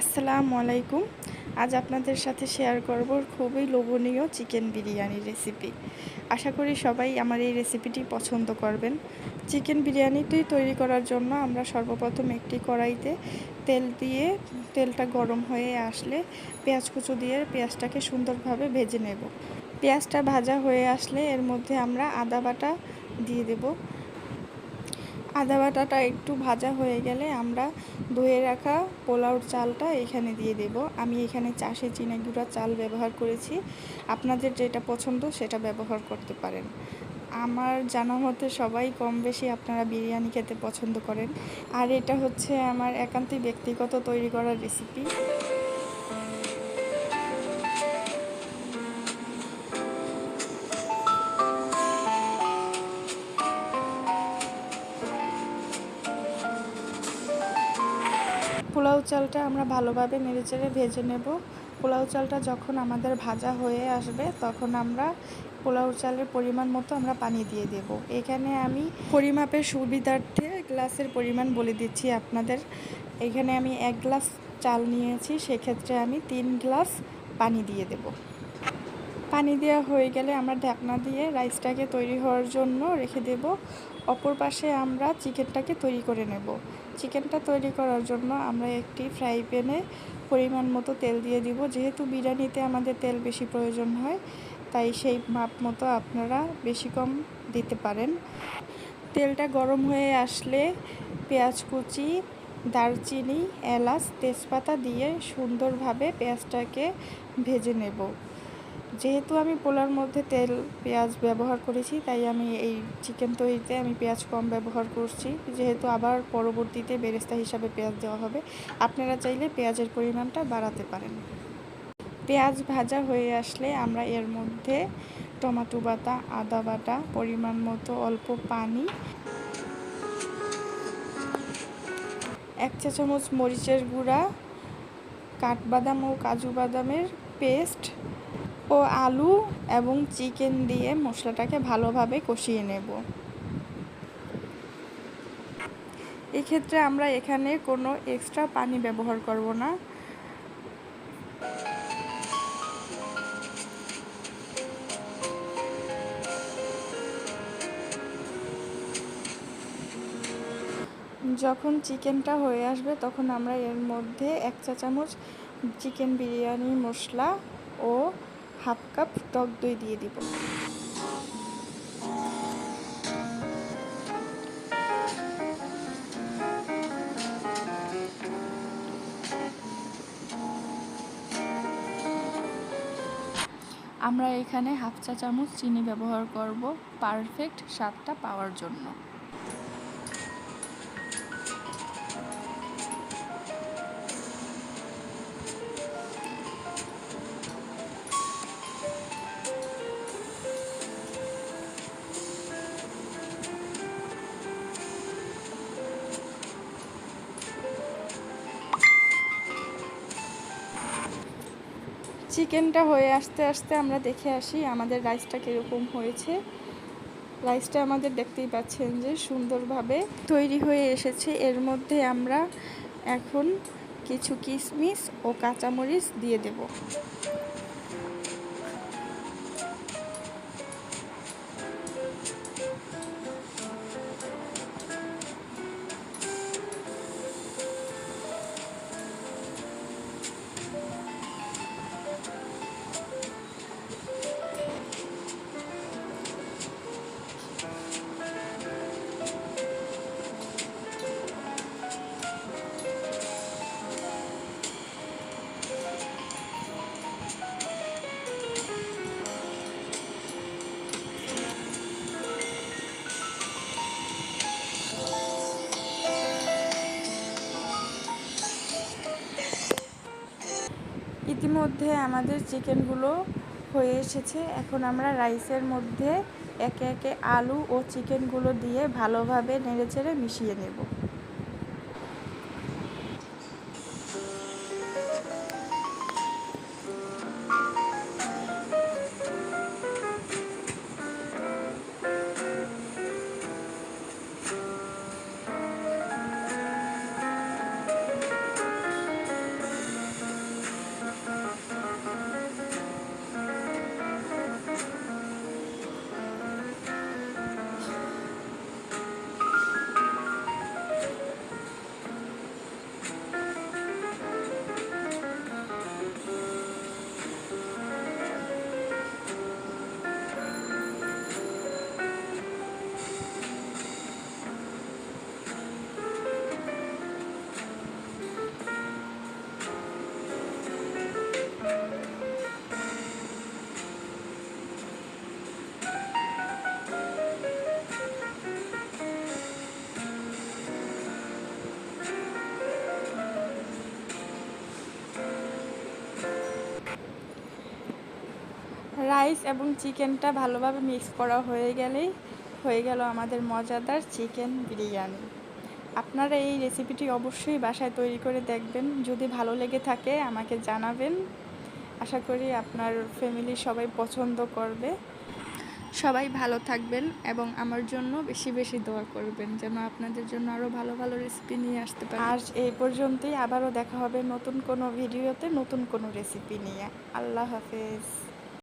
আসসালামু আলাইকুম। আজ আপনাদের সাথে শেয়ার করব খুবই লোভনীয় চিকেন বিরিয়ানি রেসিপি। আশা করি সবাই আমার এই রেসিপিটি পছন্দ করবেন। চিকেন বিরিয়ানিটি তৈরি করার জন্য আমরা সর্বপ্রথম একটি কড়াইতে তেল দিয়ে তেলটা গরম হয়ে আসলে পেঁয়াজ কুচি দিয়ে পেঁয়াজটাকে সুন্দরভাবে ভেজে নেব। পেঁয়াজটা ভাজা হয়ে আসলে এর মধ্যে আমরা আদা বাটা দিয়ে দেব। আদা বাটাটা একটু ভাজা হয়ে গেলে আমরা ধুয়ে রাখা পোলাওর চালটা এখানে দিয়ে দেব। আমি এখানে চাষে চিনা গুঁড়া চাল ব্যবহার করেছি, আপনাদের যেটা পছন্দ সেটা ব্যবহার করতে পারেন। আমার জানা মতে সবাই কম বেশি আপনারা বিরিয়ানি খেতে পছন্দ করেন, আর এটা হচ্ছে আমার একান্তই ব্যক্তিগত তৈরি করা রেসিপি। পোলাও চালটা আমরা ভালোভাবে নেড়েচেড়ে ভেজে নেব। পোলাও চালটা যখন আমাদের ভাজা হয়ে আসবে তখন আমরা পোলাও চালের পরিমাণ মতো আমরা পানি দিয়ে দেব। এখানে আমি পরিমাপের সুবিধার্থে গ্লাসের পরিমাণ বলে দিচ্ছি আপনাদের। এখানে আমি 1 গ্লাস চাল নিয়েছি, সেক্ষেত্রে আমি 3 গ্লাস পানি দিয়ে দেব। পানি দেওয়া হয়ে গেলে আমরা ঢাকনা দিয়ে রাইসটাকে তৈরি হওয়ার জন্য রেখে দেব। অপর পাশে আমরা চিকেনটাকে তৈরি করে নেব। চিকেনটা তৈরি করার জন্য আমরা একটি ফ্রাই প্যানে পরিমাণ মতো তেল দিয়ে দিব। যেহেতু বিরিয়ানিতে আমাদের তেল বেশি প্রয়োজন হয়, তাই সেই মাপ মতো আপনারা বেশি কম দিতে পারেন। তেলটা গরম হয়ে আসলে পেঁয়াজ কুচি, দারচিনি, এলাচ, তেজপাতা দিয়ে সুন্দরভাবে পেঁয়াজটাকে ভেজে নেব। যেহেতু আমি পোলাওর মধ্যে তেল পেঁয়াজ ব্যবহার করেছি, তাই আমি এই চিকেন তৈরিতে আমি পেঁয়াজ কম ব্যবহার করছি, যেহেতু আবার পরবর্তীতে বেরেস্তা হিসাবে পেঁয়াজ দেওয়া হবে। আপনারা চাইলে পেঁয়াজের পরিমাণটা বাড়াতে পারেন। পেঁয়াজ ভাজা হয়ে আসলে আমরা এর মধ্যে টমেটো বাটা, আদা বাটা, পরিমাণ মতো অল্প পানি, 1 চা চামচ মরিচের গুঁড়া, কাঠবাদাম ও কাজু বাদামের পেস্ট ও আলু এবং চিকেন দিয়ে মশলাটাকে ভালোভাবে কষিয়ে নেব। এক্ষেত্রে আমরা এখানে কোনো এক্সট্রা পানি ব্যবহার করব না। যখন চিকেনটা হয়ে আসবে তখন আমরা এর মধ্যে 1 চা চামচ চিকেন বিরিয়ানি মশলা ও হাফ কাপ টক দই দিয়ে দিব। আমরা এখানে হাফ চা চামচ চিনি ব্যবহার করব পারফেক্ট স্বাদটা পাওয়ার জন্য। চিকেনটা হয়ে আস্তে আস্তে আমরা দেখে আসি আমাদের রাইসটা কীরকম হয়েছে। রাইসটা আমাদের দেখতেই পাচ্ছেন যে সুন্দরভাবে তৈরি হয়ে এসেছে। এর মধ্যে আমরা এখন কিছু কিশমিশ ও কাঁচামরিচ দিয়ে দেব। ইতিমধ্যে আমাদের চিকেনগুলো হয়ে এসেছে। এখন আমরা রাইসের মধ্যে একে একে আলু ও চিকেনগুলো দিয়ে ভালোভাবে নেড়েচেড়ে মিশিয়ে নেব। রাইস এবং চিকেনটা ভালোভাবে মিক্স করা হয়ে গেলেই হয়ে গেল আমাদের মজাদার চিকেন বিরিয়ানি। আপনারা এই রেসিপিটি অবশ্যই বাসায় তৈরি করে দেখবেন। যদি ভালো লেগে থাকে আমাকে জানাবেন। আশা করি আপনার ফ্যামিলির সবাই পছন্দ করবে। সবাই ভালো থাকবেন এবং আমার জন্য বেশি বেশি দোয়া করবেন যেন আপনাদের জন্য আরও ভালো ভালো রেসিপি নিয়ে আসতে পারি। আজ এই পর্যন্তই, আবারও দেখা হবে নতুন কোনো ভিডিওতে নতুন কোনো রেসিপি নিয়ে। আল্লাহ হাফেজ।